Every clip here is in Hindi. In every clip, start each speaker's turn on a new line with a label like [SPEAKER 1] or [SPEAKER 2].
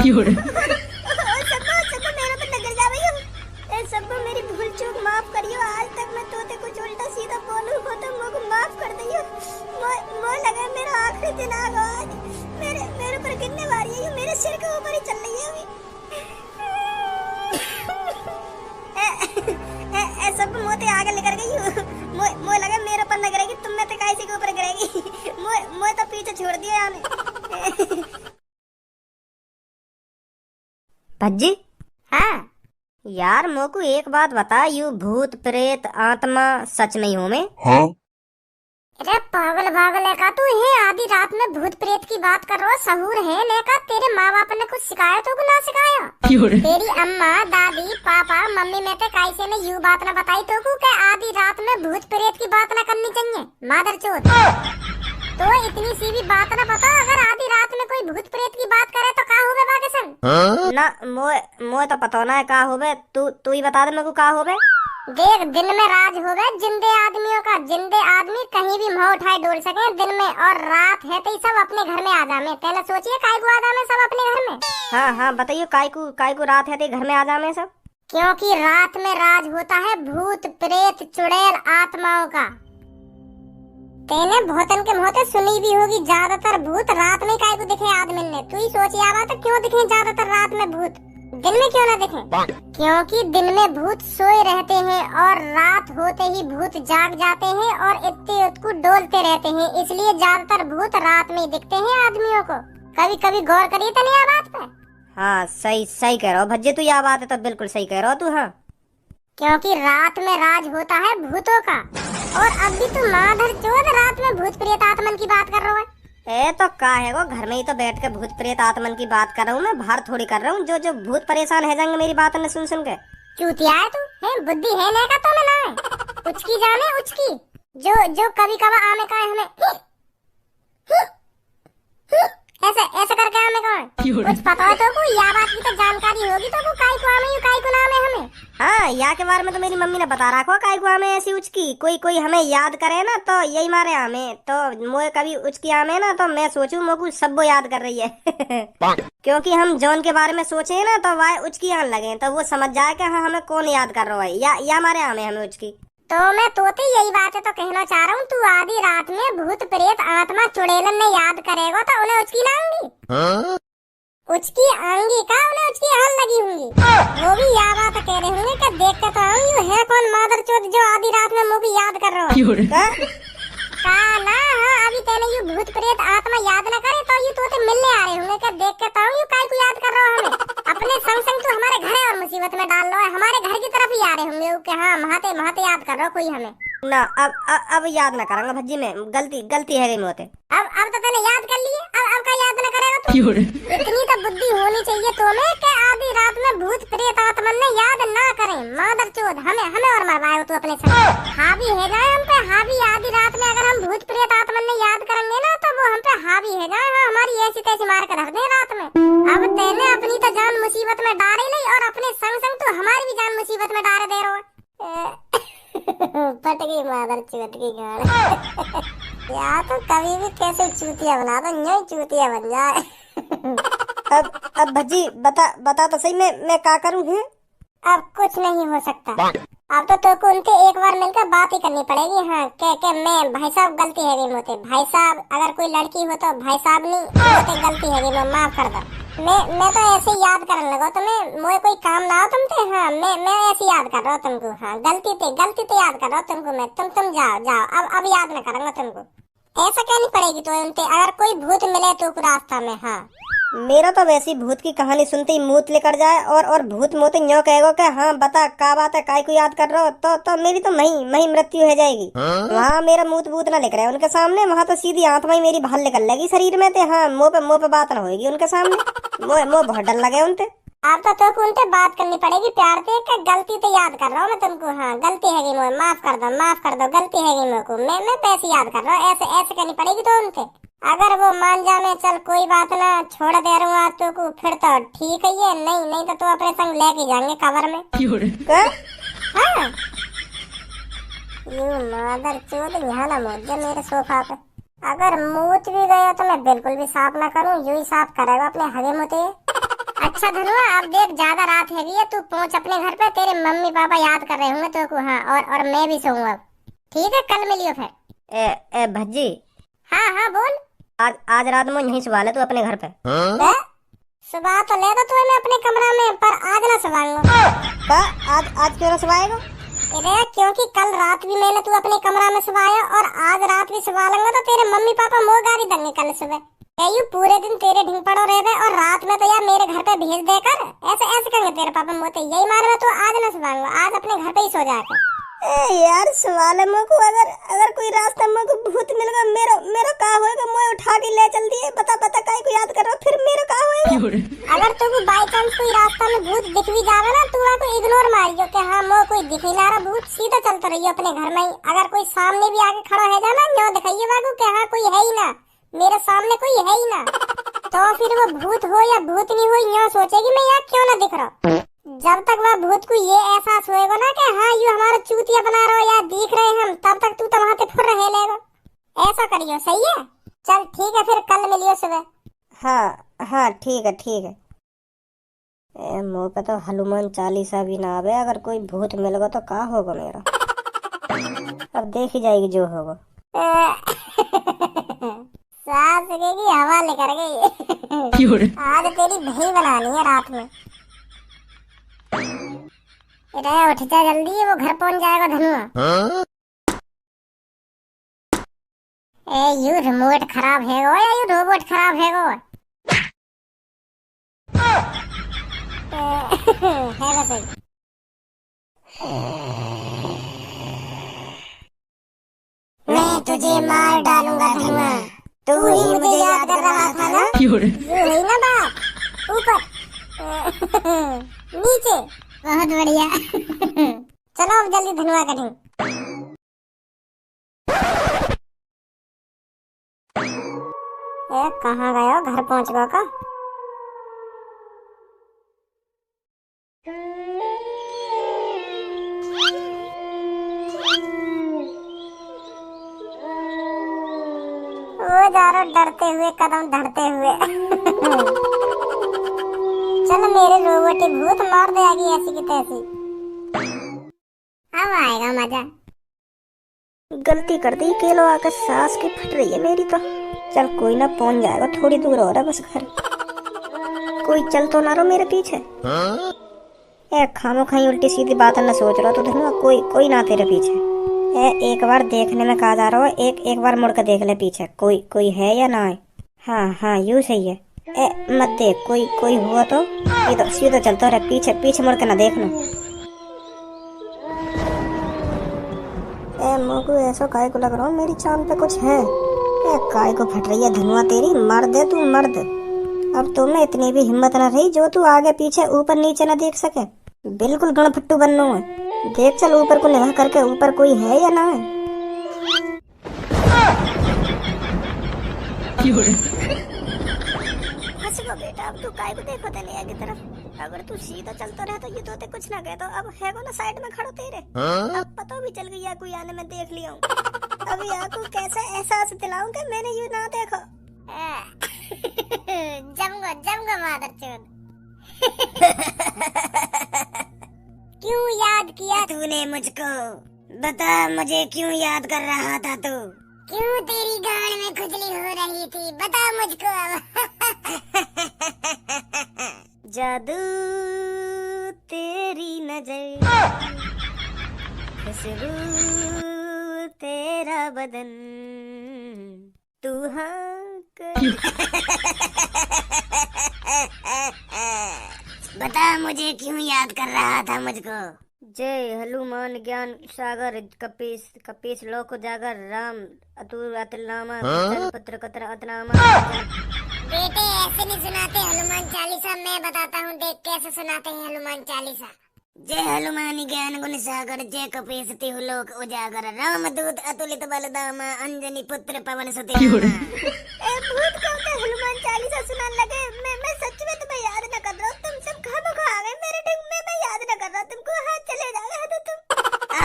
[SPEAKER 1] सबको सबको मेरे पे नजर जा रही हो। ए सबको मेरी भूल चूक माफ करियो। आज तक मैं तोते कुछ उल्टा सीधा बोलूं हो तो मुझे माफ कर दियो। मो लगा मेरा आखिरी दिन आ गया आज। मेरे मेरे पर गिरने वाली है, मेरे सिर के ऊपर ही चल रही है अभी। ए सब मोते आगे लेकर गई हो। मो लगा मेरे पर न गिरेगी, तुम में तो कैसे के ऊपर गिरेगी। मो तो पीछे छोड़ दिया यानी। भज्जी हाँ यार मोको एक बात बता, यू भूत प्रेत आत्मा सच में हूँ मैं?
[SPEAKER 2] हाँ
[SPEAKER 1] अरे पागल पागल है का तू है? आधी रात में भूत प्रेत की बात कर रहा सहूर है लेका? तेरे माँ बाप ने कुछ सिखाया तो ना सिखाया? तेरी अम्मा दादी पापा मम्मी में कैसे ने यू बात ना बताई तो को के आधी रात में भूत प्रेत की बात ना करनी चाहिए मादर चोद। तो इतनी सी भी बात ना पता, अगर आधी रात में कोई भूत प्रेत की बात करे तो का होवे बाकेसन? ना मोए तो पता ना है का होवे, तू ही बता दे मेरे को का होवे। देख दिन में राज होवे जिंदे आदमियों का, जिंदे आदमी कहीं भी मुंह उठाए डोल सके दिन में, और रात है तो सब अपने घर में आ जामे। पहले सोचिए काय को आ जामे सब अपने घर में? हाँ बताइए काय को रात है तो घर में आ जामे सब? क्योंकि रात में राज होता है भूत प्रेत चुड़ैल आत्माओं का। तेने बहुतन के मुंह सुनी भी होगी ज्यादातर भूत रात में काय को दिखे आदमी ने। तू ही सोच यार तो क्यों दिखे ज्यादातर रात में भूत, दिन में क्यों ना दिखे? क्योंकि दिन में भूत सोए रहते हैं और रात होते ही भूत जाग जाते हैं और इतने को डोलते रहते हैं, इसलिए ज्यादातर भूत रात में ही दिखते हैं आदमियों को। कभी कभी गौर करिए तो नहीं बात पे? हाँ सही कह रहा हो भज्जे, तू यह बात है तो बिल्कुल सही कह रहा हो तू। हाँ क्योंकि रात में राज होता है भूतों का, और अब भी तू माधर चोद रात में भूत प्रेत आत्मन की बात कर रहा है। ए तो का है वो, घर में ही तो बैठ के भूत प्रेत आत्मन की बात कर रहा हूँ मैं, बाहर थोड़ी कर रहा हूँ। जो भूत परेशान है जाएंगे मेरी बात न सुन के। चूतिया है तू, है बुद्धि है नहीं का तो मैं ना उचकी जाने उचकी, जो कभी कभी आमे का हमें ऐसे करके हमें कौन कुछ पता है तो को या बात की तो जानकारी होगी तो को काय को आमे काय को नाम है हमें? हाँ या के बारे में तो मेरी मम्मी ने बता रखा काय को आमे ऐसी उचकी, कोई हमें याद करे ना तो यही मारे हमें। तो मोए कभी उचकी आमे ना तो मैं सोचूं मोकू सब वो याद कर रही है। क्योंकि हम जॉन के बारे में सोचे ना तो वह उचकी आने लगे तो वो समझ जाए कि हाँ हमें कौन याद कर रहा है या मारे हमें उचकी। तो मैं तोते यही बात है तो कहना चाह रहा हूँ, तू आधी रात में भूत प्रेत आत्मा चुड़ैलन ने याद करेगा तो उन्हें उचकी ना आऊंगी? उचकी आऊंगी का उन्हें उचकी हाल लगी होंगी। वो भी यह बात कह रहे होंगे कि देख के तो आऊंगी है कौन मादर चोद जो आधी रात में मुझे याद कर रहा है। ना हाँ अभी तेने यू भूत प्रेत आत्मा याद न करे तो यू तोते मिलने आ रहे होंगे कि देख के तो यू काय को याद कर रहा हमें? अपने संग संग तू हमारे घर और मुसीबत में डाल लो है, हमारे घर की तरफ ही आ रहे होंगे कि हाँ महाते याद कर रहा कोई हमें ना। अब याद ना करूंगा भज्जी में, गलती है गई मोते। अब तो तूने याद कर लिए, अब का याद न करेगा तू? इतनी तो बुद्धि होनी चाहिए तुम्हें कि आधी रात में भूत प्रेत आत्मा ने याद ना करें मादर चोद हमें और मरवाए तू अपने संग। हावी है जाए हम पे हावी, आधी रात में अगर हम भूत प्रेत आत्मा ने याद करेंगे ना तो वो हम पे हावी है जाए, हाँ हमारी ऐसी तैसी मार कर रख दे रात में। अब तेने अपनी तो जान मुसीबत में डाल ली और अपने संग संग तू हमारी भी जान मुसीबत में डाल दे रहा है। पट गई मादर चोद की गाल। या तो कभी भी कैसे चूतिया बना दो, यूं चूतिया बन जाए। अब भज्जी बता तो सही मैं क्या करूं है? अब कुछ नहीं हो सकता, अब तो उनके एक बार मिलकर बात ही करनी पड़ेगी। हाँ के मैं भाई साहब गलती है गई मोते, भाई साहब अगर कोई लड़की हो तो भाई साहब नहीं मोते गलती है गई, माफ कर दो। मैं तो ऐसे याद करने लगा तुम्हें, मोए कोई काम ना हो तुमसे। हाँ मैं ऐसे याद कर रहा हूँ तुमको, हाँ गलती ते याद कर रहा हूँ तुमको मैं। तुम जाओ अब याद न करूंगा तुमको। ऐसा कहनी पड़ेगी तो उनसे अगर कोई भूत मिले तो रास्ता में। हाँ मेरा तो वैसी भूत की कहानी सुनते ही मूत लेकर जाए और भूत मोते यूं कहेगा कि हाँ बता क्या बात है काय को याद कर रहा हो तो मेरी तो मही मृत्यु हो जाएगी। वहाँ मेरा मूत बूत ना लिख रहा है उनके सामने, वहाँ तो सीधी आत्मा ही मेरी बाहर निकल लगी शरीर में थे। हाँ मुँह पे बात ना होगी उनके सामने, मुँह बहुत डर लगे उनसे। अब तो उनसे बात करनी पड़ेगी प्यार से कि गलती तो याद कर रहा हूँ मैं तुमको। हाँ गलती है मोए, माफ कर दो गलती है मेरे को, मैं पैसे याद कर रहा हूँ। ऐसे करनी पड़ेगी तो उनसे। अगर वो मान जाने चल कोई बात ना छोड़ दे रहा हूँ आज तो को, फिर तो ठीक है ये, नहीं तो अपने संग लेके जाएंगे कवर में। हाँ यू मादर चोद यहाँ ना मुझे मेरे सोफा पे। अगर मूत भी गया तो मैं बिल्कुल भी साफ ना करूँ, यू ही साफ करेगा अपने हगे मुते। अच्छा धनुआ, अब देख ज्यादा रात है तू पहुंच अपने घर पे, तेरे मम्मी पापा याद कर रहे होंगे तेरे को। हाँ, और मैं भी सोऊंगा। ठीक है, कल मिलियो फिर। ए भज्जी। हाँ हाँ बोल। आज आज रात में यहीं सुबह ले तू अपने घर पे। सुबह तो ले तो मैं अपने कमरा में, पर आज ना सुबाऊंगा। आज क्यों ना सुबाएगा? अरे क्योंकि कल रात भी मैंने तू अपने कमरा में सुबाया, और आज रात भी सुबह लूंगा तो तेरे मम्मी पापा मोह गाड़ी देंगे कल सुबह। यू पूरे दिन तेरे ढिंग पड़ो रहे और रात में तो यार मेरे घर पे भेज देकर ऐसे ऐसे करेंगे तेरे पापा मोते। यही मान में तो आज ना सुबाऊंगा, आज अपने घर पे ही सो जाकर। यार सवाल है मुझको, अगर कोई रास्ता मुझको भूत मिल गया, मेरा का होएगा? मैं उठा के ले चल दिए, बता काहे को याद कर रहा फिर मेरा का होएगा? अगर तुमको बाय चांस कोई रास्ता में भूत दिख भी जावे ना, तू को इग्नोर मारियो कि हां मो कोई दिख ही ना रहा भूत, सीधा चलता रहियो अपने घर में ही। अगर कोई सामने भी आके खड़ा है जाना, न्यो दिखाइए बागू कि हां कोई है ही ना, मेरे सामने कोई है ही ना। तो फिर वो भूत हो या भूतनी हो, न्यो सोचेगी मैं यार क्यों ना दिख रहा। जब तक वह भूत को ये एहसास होएगा ना कि हाँ ये हमारा चूतिया बना रहा हो या दिख रहे हम, तब तक तू तो वहां पे फुर रहे लेगा। ऐसा करियो, सही है? चल ठीक है, फिर कल मिलियो सुबह। हाँ हाँ ठीक है ठीक है। मुँह पे तो हनुमान चालीसा भी ना आवे, अगर कोई भूत मिलेगा तो का होगा मेरा? अब देख ही जाएगी जो होगा। सांस की हवा लेकर गई। आज तेरी दही बनानी है रात में। उठ जा जल्दी, वो घर पहुंच जाएगा धनुआ। यू रिमोट खराब है वो, या यू रोबोट खराब है वो? है वैसे। मैं तुझे मार डालूंगा धनुआ, तू ही मुझे याद कर रहा था ना? यू ही ना बात, ऊपर नीचे। बहुत बढ़िया। चलो अब जल्दी धनुआ करें। कहाँ गया? घर पहुंच गया का? वो जा रहा डरते हुए, कदम धरते हुए। चल मेरे रोबोटी भूत मार दे आगे ऐसी की तैसी। अब आएगा मजा। गलती कर दी, केलो आकर सांस की फट रही है मेरी तो। चल कोई ना, पहुंच जाएगा, थोड़ी दूर हो रहा बस घर। कोई चल तो ना रहो मेरे पीछे। खामो खाई उल्टी सीधी बात न सोच रहा तो धनुआ, कोई ना तेरे पीछे। एक बार देखने में कहा जा रहा है, एक बार मुड़ कर देख ले पीछे, कोई है या ना है? हाँ यूं सही है। मत देख, कोई हुआ तो सीधा चलता रहे, पीछे मुड़ के ना देखना। मुझको ऐसा काय को लग रहा हूँ मेरी चांद पे कुछ है। काय को फट रही है धनुआ तेरी, मर दे तू मर्द। अब तुम में इतनी भी हिम्मत न रही जो तू आगे पीछे ऊपर नीचे न देख सके। बिल्कुल गणफट्टू बनना है। देख चल ऊपर को निगाह करके, ऊपर कोई है या ना है? बेटा अब तू काय को देखो तेरे आगे तरफ? अगर तू सीधा चलता रहा तो ये तो कुछ ना कहता। अब है को ना साइड में खड़ो तेरे। अब पता भी चल गया कोई आने में देख लिया हूँ। अब यहाँ को कैसा एहसास दिलाऊं कि मैंने ये ना देखा। जमगा मादरचोद। क्यों याद किया तूने मुझको? बता मुझे क्यों याद कर रहा था तू? क्यों तेरी गाड़ में खुजली हो रही थी? बता मुझको। जादू तेरी नजर, खुशबू तेरा बदन, तू हाँ बता मुझे क्यों याद कर रहा था मुझको? जय हनुमान ज्ञान सागर कपीस लोक जागर राम अतुल अतुलामा पुत्र कतर अतनामा। बेटे ऐसे नहीं सुनाते हनुमान चालीसा, मैं बताता हूँ देख कैसे सुनाते हैं हनुमान चालीसा। जय हनुमान ज्ञान गुण सागर, जय कपीस तिहु लोक उजागर, राम दूत अतुलित बलधामा, अंजनी पुत्र पवन सुत। भूत कौन सा हनुमान चालीसा सुनाने लगे? मैं सच में तुम्हें याद न कर रहा हूँ, तुम सब खामखा आ गए मेरे ढंग में। मैं याद न कर रहा तुमको। हाँ चले जाओ तो तुम।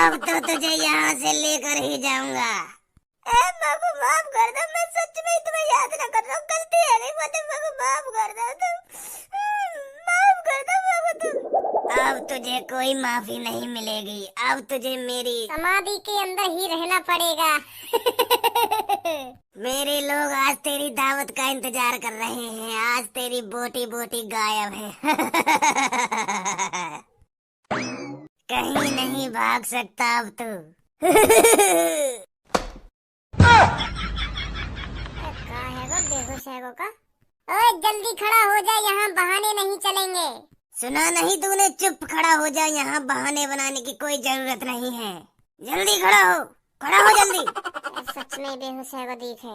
[SPEAKER 1] अब तो तुझे यहाँ से लेकर ही जाऊंगा। बाबू माफ कर दो, मैं सच में तुम्हें याद न कर रहा हूँ, गलती है नहीं, मुझे बाबू माफ कर दो तुम। अब तुझे कोई माफी नहीं मिलेगी। अब तुझे मेरी समाधि के अंदर ही रहना पड़ेगा। मेरे लोग आज तेरी दावत का इंतजार कर रहे हैं। आज तेरी बोटी बोटी गायब है। कहीं नहीं भाग सकता अब तू। बेहोश है का? ओए जल्दी खड़ा हो जा, यहाँ बहाने नहीं चलेंगे। सुना नहीं तूने? चुप खड़ा हो जा, यहाँ बहाने बनाने की कोई जरूरत नहीं है। जल्दी खड़ा हो, खड़ा हो जल्दी। सच में बेहोश है को देखे।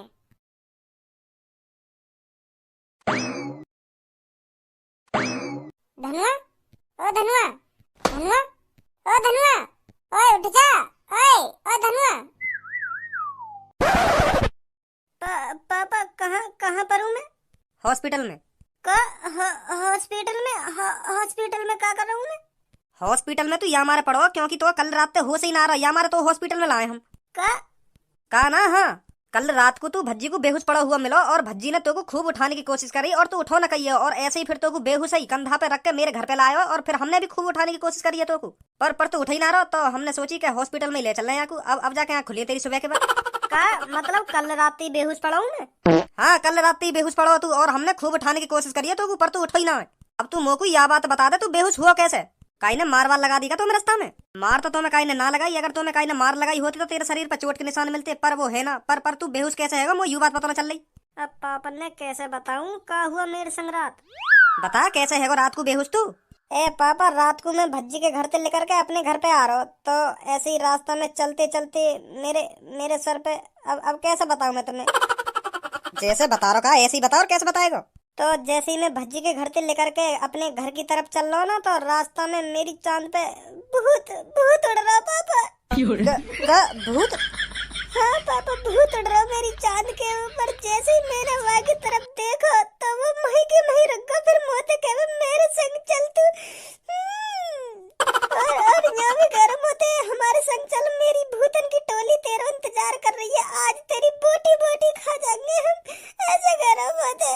[SPEAKER 1] धनुआ, ओ धनुआ, धनुआ, ओ धनुआ, ओए उठ जा, ओए ओ धनुआ। पापा कहाँ पर हूँ मैं?
[SPEAKER 2] हॉस्पिटल में।
[SPEAKER 1] हॉस्पिटल में क्या कर रहा हूँ मैं?
[SPEAKER 2] हॉस्पिटल में तू यहाँ मारे पड़ो, क्योंकि तो कल रात हो से ही ना रहा। यहाँ मारे तो हॉस्पिटल में लाए हम। का ना? हाँ, कल रात को तू भज्जी को बेहोश पड़ा हुआ मिलो और भज्जी ने तो को खूब उठाने की कोशिश करी और तू उठो न कही, और ऐसे ही फिर तो को बेहोश ही कंधा पे रख के मेरे घर पे लाया और फिर हमने भी खूब उठाने की कोशिश करी है तो को, पर तू उठ ही ना रहा। तो हमने सोची कि हॉस्पिटल में ले चल रहे हैं। अब जाके यहाँ खुली तेरी सुबह के बाद।
[SPEAKER 1] का मतलब कल रात ही बेहोश पड़ा हूँ मैं?
[SPEAKER 2] हाँ, कल रात ही बेहोश पड़ा तू और हमने खूब उठाने की कोशिश करी है तो पर तू उठो ही ना। अब तू मोको यह बात बता दे, तू बेहोश हुआ कैसे? काई ने मार वार लगा दी क्या तुम्हें रास्ता में? मार तो तुम्हें काई ने ना लगाई। अगर तुम्हें काई ने मार लगाई होती तो तेरे शरीर पर चोट के निशान मिलते, पर वो है ना। पर तू बेहोश कैसे है? वो यू बात पता ना चल रही।
[SPEAKER 1] अब पापा ने कैसे बताऊं का हुआ मेरे संग रात?
[SPEAKER 2] बता कैसे है रात को बेहोश तू?
[SPEAKER 1] ए पापा, रात को मैं भज्जी के घर से लेकर के अपने घर पे आ रहा हूँ, तो ऐसे ही रास्ता में चलते चलते मेरे सर पे अब कैसे बताऊं मैं तुम्हें?
[SPEAKER 2] जैसे बता रहा ऐसे ही बता, और कैसे बताएगा?
[SPEAKER 1] तो जैसे ही मैं भज्जी के घर से लेकर के अपने घर की तरफ चल रहा हूँ ना, तो रास्ता में मेरी चांद पे भूत उड़ रहा पापा।
[SPEAKER 2] भूत?
[SPEAKER 1] हाँ पापा, भूत उड़ रहा मेरी चांद के ऊपर। जैसे ही मैंने वहाँ की तरफ देखा तो वो मही के मही रखा, फिर मोते कहे मेरे संग चल तू। और यहाँ भी गर्म होते हमारे संग चल, मेरी भूतन की टोली तेरा इंतजार कर रही है। आज तेरी बोटी बोटी खा जाएंगे हम। ऐसे गर्म होते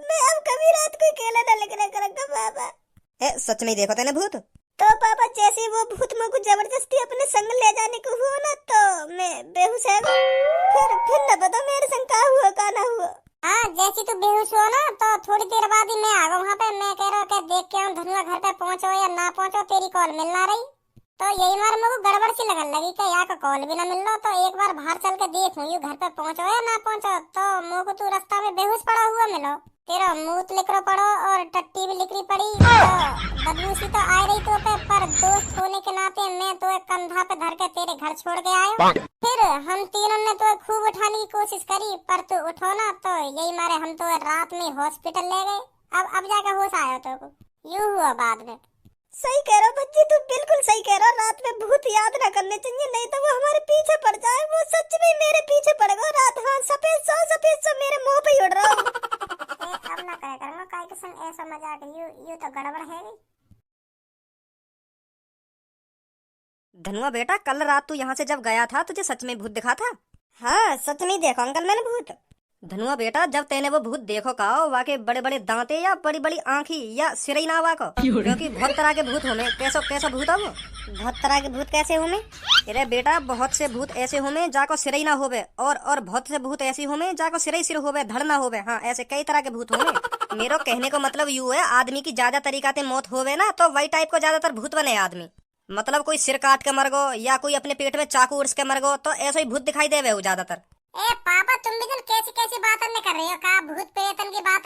[SPEAKER 1] मैं अब कभी रात को अकेला न लगने करूँगा पापा।
[SPEAKER 2] सच में देखो तेने भूत?
[SPEAKER 1] तो पापा जैसे वो भूत मुझको जबरदस्ती अपने संग ले जाने को हुआ ना, तो मैं बेहोश है। फिर न बता मेरे संग का हुआ का ना हुआ। हाँ, जैसे तू बेहोश हुआ ना, तो थोड़ी देर बाद ही मैं आ गया वहाँ पे। मैं कह रहा हूँ देख के धनुआ घर पे पहुँचो या ना पहुँचो, तेरी कॉल मिल ना रही। तो यही बार मुझको गड़बड़ सी लगन लगी कि यहाँ का कॉल भी ना मिल रहा। तो एक बार बाहर चल के देखूं यू घर पे पहुँचो या ना पहुँचो। तो मुझको तू रास्ता में बेहोश पड़ा हुआ मिलो, तेरा मुंह लिखरो पड़ो और टट्टी भी लिखरी पड़ी। तो बदबू सी तो आ रही तो पे, पर दोस्त होने के नाते मैं तो एक कंधा पे धर के तेरे घर छोड़ के आया। फिर हम तीनों ने तो खूब उठाने की कोशिश करी, पर तू उठो ना। तो यही मारे हम तो रात में हॉस्पिटल ले गए। अब जाकर होश आया तो को। यूं हुआ बाद में। सही कह रहा भज्जी, तू बिल्कुल सही कह रहा। रात में भूत याद न करने चाहिए, नहीं तो वो हमारे पीछे पड़ जाए। वो सच में मेरे पीछे पड़ गया रात। हाँ, सफेद सौ मेरे मुंह पे उड़ रहा। अब ना कह करूंगा काय के संग ऐसा मजाक। यू तो गड़बड़ है।
[SPEAKER 2] धनुआ बेटा, कल रात तू यहाँ से जब गया था तुझे सच में भूत दिखा था?
[SPEAKER 1] हाँ, सच में देखो अंकल मैंने भूत।
[SPEAKER 2] धनुआ बेटा, जब तेने वो भूत देखो का वाके बड़े बड़े दांते या बड़ी बड़ी आंखी या सिर ही ना वाको, क्योंकि बहुत तरह के भूत होने। कैसा भूत है वो?
[SPEAKER 1] बहुत तरह के भूत कैसे होने?
[SPEAKER 2] अरे बेटा, बहुत से भूत ऐसे होमे जाको सिर ही ना होवे, और बहुत से भूत ऐसी होमे जाको सिर ही सिर होवे, धड़ ना होवे। हाँ, ऐसे कई तरह के भूत होमे। मेरे कहने को मतलब यू है, आदमी की ज्यादा तरीका से मौत होवे ना, तो वही टाइप को ज्यादातर भूत बने आदमी। मतलब कोई सिर काट के मर गो या कोई अपने पेट में चाकू उड़स के मर गो, तो ऐसा ही भूत दिखाई देवे वो ज्यादातर।
[SPEAKER 1] ए पापा, तुम भी कैसी कैसी बातें कर रही हो? का भूत प्रेतन की बात